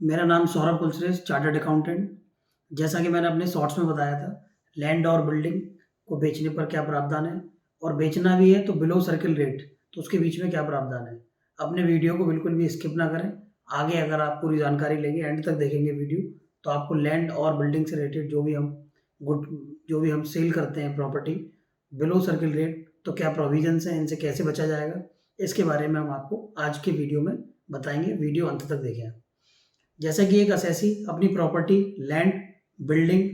मेरा नाम Saurabh Kulshreshtha, chartered accountant. जैसा कि मैंने अपने शॉर्ट्स में बताया था, लैंड और बिल्डिंग को बेचने पर क्या प्रावधान है और बेचना भी है तो बिलो सर्किल रेट, तो उसके बीच में क्या प्रावधान है। अपने वीडियो को बिल्कुल भी स्किप ना करें। आगे अगर आप पूरी जानकारी लेंगे, एंड तक देखेंगे वीडियो, तो आपको लैंड और बिल्डिंग से रिलेटेड गुड जो भी हम सेल करते हैं प्रॉपर्टी बिलो सर्किल रेट, तो क्या प्रोविजंस हैं, इनसे कैसे बचा जाएगा, इसके बारे में हम आपको आज के वीडियो में बताएंगे। वीडियो अंत तक देखें। जैसे कि एक असेसी अपनी प्रॉपर्टी, लैंड, बिल्डिंग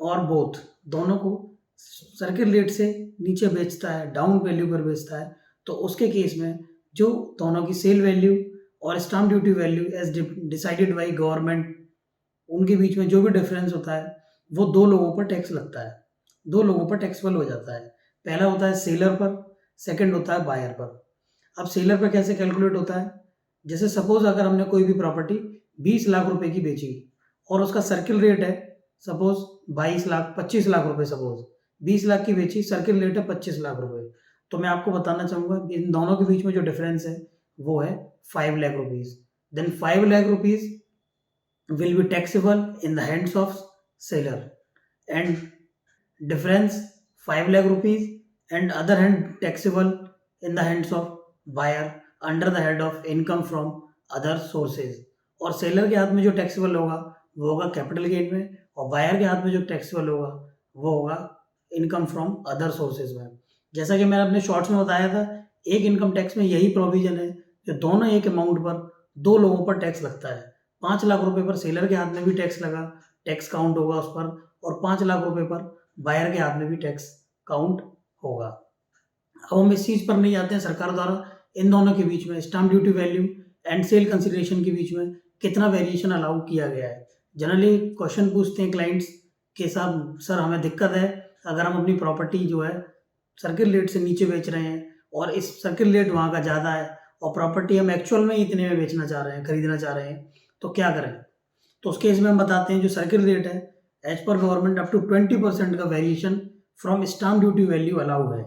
और बोथ दोनों को सर्किल रेट से नीचे बेचता है, डाउन वैल्यू पर बेचता है, तो उसके केस में जो दोनों की सेल वैल्यू और stamp duty value as decided by government, उनके बीच में जो भी डिफरेंस होता है वो दो लोगों पर टैक्स लगता है, दो लोगों पर टैक्सेबल हो जाता है। पहला होता है सेलर पर, सेकंड होता है बायर पर। अब सेलर पर कैसे कैलकुलेट होता है? जैसे सपोज अगर हमने कोई भी प्रॉपर्टी 20 लाख रुपए की बेची और उसका सर्किल रेट है सपोज 22 लाख 25 लाख रुपए, सपोज 20 लाख की बेची, सर्किल रेट है 25 लाख रुपए, तो मैं आपको बताना चाहूंगा इन दोनों के बीच में जो डिफरेंस है वो है 5 lakh rupees. Then 5 lakh rupees will be taxable in the hands of seller, and difference 5 lakh rupees and other hand taxable in the hands of buyer under the head of income from other sources। और seller के हाथ में जो taxable होगा वो होगा capital gain में, और बायर के हाथ में जो टैक्सेबल होगा वो होगा इनकम फ्रॉम अदर सोर्सेज में। जैसा कि मैंने अपने शॉर्ट्स में बताया था, एक इनकम टैक्स में यही प्रोविजन है कि दोनों एक अमाउंट पर दो लोगों पर टैक्स लगता है। 5 लाख रुपए पर सेलर के हाथ में भी टैक्स लगा, टैक्स काउंट होगा उस पर, और 5 लाख रुपए पर बायर के हाथ में भी टैक्स काउंट होगा। अब हम इस चीज़ पर नहीं आते हैं सरकार द्वारा इन दोनों के बीच में stamp duty value and sale consideration के बीच में कितना वेरिएशन अलाउ किया गया है। जनरली क्वेश्चन पूछते हैं क्लाइंट्स के साथ, सर हमें दिक्कत है अगर हम अपनी प्रॉपर्टी जो है सर्किल रेट से नीचे बेच रहे हैं और इस सर्किल रेट वहाँ का ज़्यादा है और प्रॉपर्टी हम एक्चुअल में इतने में बेचना चाह रहे हैं, खरीदना चाह रहे हैं, तो क्या करें। तो उस केस में हम बताते हैं जो सर्किल रेट है as per government up to 20% का variation from stamp duty value allow है।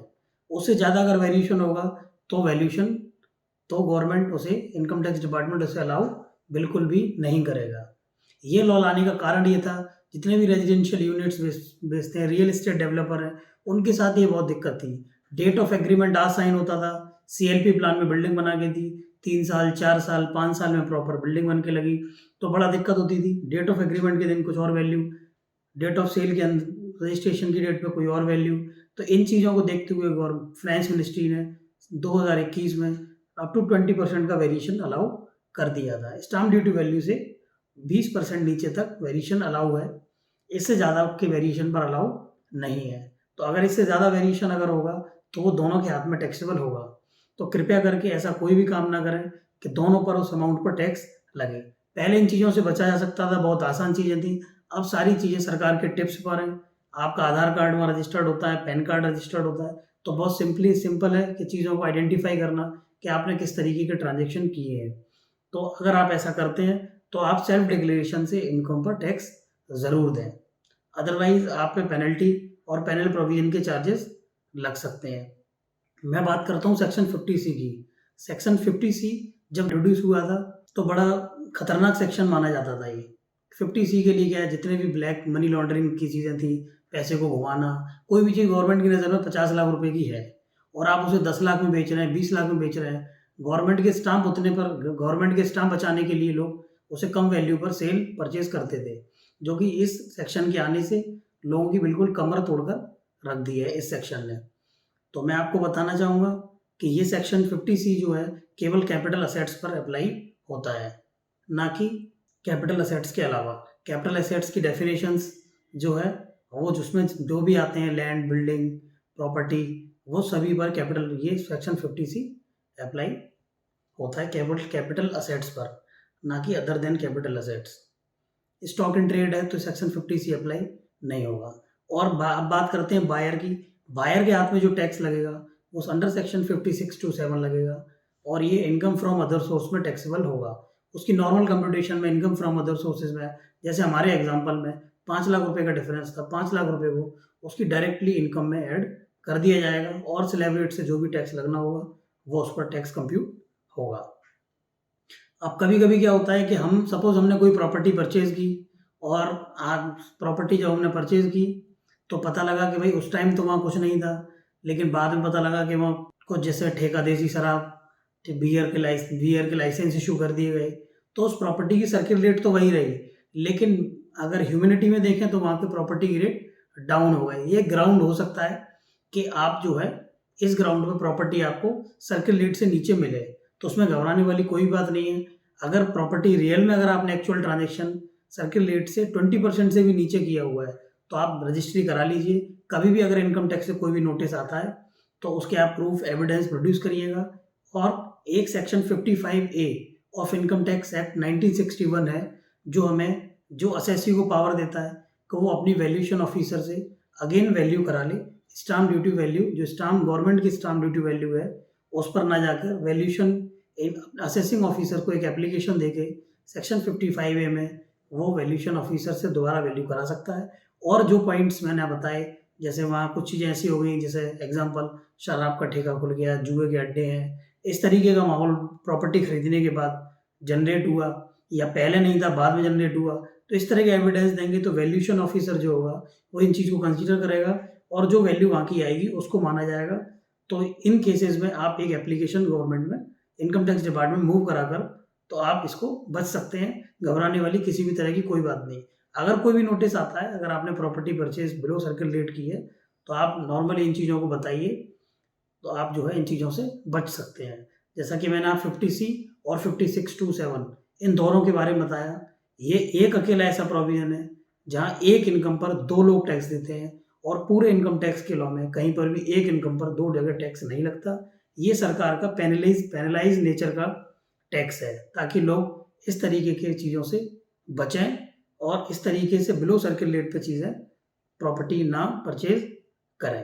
उससे ज़्यादा अगर वेरिएशन होगा तो गवर्नमेंट उसे, इनकम टैक्स डिपार्टमेंट उसे अलाउ बिल्कुल भी नहीं करेगा। ये लॉ लाने का कारण ये था, जितने भी रेजिडेंशियल यूनिट्स बेचते हैं, रियल एस्टेट डेवलपर हैं, उनके साथ ये बहुत दिक्कत थी। डेट ऑफ एग्रीमेंट आज साइन होता था, सीएलपी प्लान में बिल्डिंग बना के दी, 3 साल 4 साल 5 साल में प्रॉपर बिल्डिंग बन के लगी, तो बड़ा दिक्कत होती थी। डेट ऑफ एग्रीमेंट के दिन कुछ और वैल्यू, डेट ऑफ सेल के अंदर रजिस्ट्रेशन की डेट पे कोई और वैल्यू। तो इन चीज़ों को देखते हुए फाइनेंस मिनिस्ट्री ने 2021 में अप टू 20% का वेरिएशन अलाउ कर दिया था। स्टाम्प ड्यूटी वैल्यू से 20% नीचे तक वेरिएशन अलाउ है, इससे ज़्यादा के वेरिएशन पर अलाउ नहीं है। तो अगर इससे ज़्यादा वेरिएशन अगर होगा तो वो दोनों के हाथ में टैक्सेबल होगा। तो कृपया करके ऐसा कोई भी काम ना करें कि दोनों पर उस अमाउंट पर टैक्स लगे। पहले इन चीज़ों से बचा जा सकता था, बहुत आसान चीज़ें थी। अब सारी चीज़ें सरकार के टिप्स पर हैं। आपका आधार कार्ड वहाँ रजिस्टर्ड होता है, पैन कार्ड रजिस्टर्ड होता है, तो बहुत सिंपल है कि चीज़ों को आइडेंटिफाई करना कि आपने किस तरीके के ट्रांजेक्शन किए हैं। तो अगर आप ऐसा करते हैं तो आप सेल्फ डिक्लेरेशन से इनकम पर टैक्स ज़रूर दें, अदरवाइज आप पे पेनल्टी और पैनल प्रोविजन के चार्जेस लग सकते हैं। मैं बात करता हूँ सेक्शन 50C की। सेक्शन 50C जब इंट्रोड्यूस हुआ था तो बड़ा खतरनाक सेक्शन माना जाता था ये। 50C के लिए क्या है, जितने भी ब्लैक मनी लॉन्ड्रिंग की चीज़ें थी, पैसे को घुमाना, कोई भी चीज़ गवर्नमेंट की नज़र में 50 लाख रुपए की है और आप उसे 10 लाख में बेच रहे हैं, 20 लाख में बेच रहे हैं, गवर्नमेंट के स्टाम्प उतने पर, गवर्नमेंट के स्टाम्प बचाने के लिए लोग उसे कम वैल्यू पर सेल परचेज करते थे, जो कि इस सेक्शन के आने से लोगों की बिल्कुल कमर तोड़कर रख दी है इस सेक्शन ने। तो मैं आपको बताना चाहूँगा कि ये सेक्शन 50C जो है केवल कैपिटल असेट्स पर अप्लाई होता है, ना कि कैपिटल असेट्स के अलावा। कैपिटल असेट्स की डेफिनेशंस जो है वो जिसमें जो भी आते हैं, लैंड, बिल्डिंग, प्रॉपर्टी, वो सभी पर कैपिटल, ये सेक्शन 50C अप्लाई होता है केवल कैपिटल असेट्स पर, ना कि other than capital assets. Stock in trade है तो सेक्शन 50C अप्लाई नहीं होगा। और अब बात करते हैं बायर की। बायर के हाथ में जो टैक्स लगेगा वो अंडर सेक्शन 56 to 7 लगेगा, और ये इनकम फ्रॉम अदर सोर्स में टैक्सेबल होगा। उसकी नॉर्मल कंप्यूटेशन में इनकम फ्रॉम अदर सोर्सेज में, जैसे हमारे एग्जांपल में 5 लाख रुपए का डिफरेंस था, 5 लाख रुपए को उसकी डायरेक्टली इनकम में ऐड कर दिया जाएगा और स्लैब रेट से जो भी टैक्स लगना होगा वो उस पर टैक्स कंप्यूट होगा। अब कभी-कभी क्या होता है कि हम सपोज़ हमने कोई प्रॉपर्टी परचेज़ की और प्रॉपर्टी जब हमने परचेज़ की, तो पता लगा कि भई उस टाइम तो वहाँ कुछ नहीं था, लेकिन बाद में पता लगा कि वहाँ कुछ जैसे ठेका देसी शराब, बियर के लाइसेंस इश्यू कर दिए गए, तो उस प्रॉपर्टी की सर्किल रेट तो वही रही, लेकिन अगर ह्यूमैनिटी में देखें तो वहाँ पे प्रॉपर्टी की रेट डाउन हो गई। ये ग्राउंड हो सकता है कि आप जो है इस ग्राउंड पे प्रॉपर्टी आपको सर्किल रेट से नीचे मिले, तो उसमें घबराने वाली कोई बात नहीं है। अगर प्रॉपर्टी रियल में अगर आपने एक्चुअल ट्रांज़ैक्शन सर्किल रेट से 20% से भी नीचे किया हुआ है, तो आप रजिस्ट्री करा लीजिए। कभी भी अगर इनकम टैक्स से कोई भी नोटिस आता है, तो उसके आप प्रूफ एविडेंस प्रोड्यूस करिएगा। और एक section 55A of income tax act 1961 है, जो हमें जो असेसी को पावर देता है कि वो अपनी वैल्यूएशन ऑफिसर से अगेन वैल्यू करा ले। स्टाम्प ड्यूटी वैल्यू, जो स्टाम्प गवर्नमेंट की स्टाम्प ड्यूटी वैल्यू है, उस पर ना जाकर वैल्यूएशन असेसिंग ऑफिसर को एक एप्लीकेशन देके सेक्शन 55A में वो वैल्यूएशन ऑफिसर से दोबारा वैल्यू करा सकता है। और जो पॉइंट्स मैंने बताए, जैसे वहाँ कुछ चीज़ें ऐसी हो गई, जैसे एग्जांपल शराब का ठेका खुल गया, जुए के अड्डे हैं, इस तरीके का माहौल प्रॉपर्टी खरीदने के बाद जनरेट हुआ, या पहले नहीं था बाद में जनरेट हुआ, तो इस तरह के एविडेंस देंगे तो वैल्यूएशन ऑफिसर जो होगा वो इन चीज़ को कंसीडर करेगा और जो वैल्यू वहाँ की आएगी उसको माना जाएगा। तो इन केसेस में आप एक एप्लीकेशन गवर्नमेंट में इनकम टैक्स डिपार्टमेंट मूव कराकर तो आप इसको बच सकते हैं। घबराने वाली किसी भी तरह की कोई बात नहीं। अगर कोई भी नोटिस आता है, अगर आपने property purchase below circle rate की है, तो आप नॉर्मली इन चीज़ों को बताइए, तो आप जो है इन चीज़ों से बच सकते हैं। जैसा कि मैंने आप 50C और 5627 इन दोनों के बारे में बताया। ये एक अकेला ऐसा प्रोविज़न है जहाँ एक इनकम पर 2 लोग टैक्स देते हैं, और पूरे इनकम टैक्स के लॉ में कहीं पर भी एक इनकम पर 2 जगह टैक्स नहीं लगता। ये सरकार का पैनलाइज़ नेचर का टैक्स है, ताकि लोग इस तरीके की चीज़ों से बचें और इस तरीके से बिलो सर्किल रेट पे चीज़ें प्रॉपर्टी ना परचेज़ करें।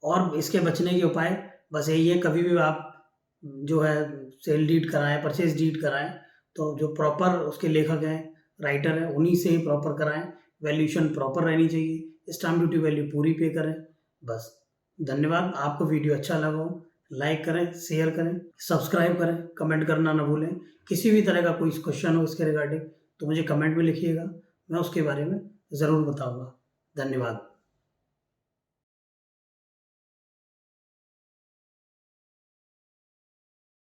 और इसके बचने के उपाय बस यही है, कभी भी आप जो है सेल डीड कराएँ, परचेज़ डीड कराएँ, तो जो प्रॉपर उसके लेखक हैं, राइटर हैं, उन्हीं से ही प्रॉपर कराएँ। वैल्यूएशन प्रॉपर रहनी चाहिए, स्टाम्प ड्यूटी वैल्यू पूरी पे करें। बस, धन्यवाद। आपको वीडियो अच्छा लगा हो, लाइक करें, शेयर करें, सब्सक्राइब करें, कमेंट करना ना भूलें। किसी भी तरह का कोई क्वेश्चन हो इसके रिगार्डिंग तो मुझे कमेंट में लिखिएगा, मैं उसके बारे में ज़रूर बताऊँगा। धन्यवाद।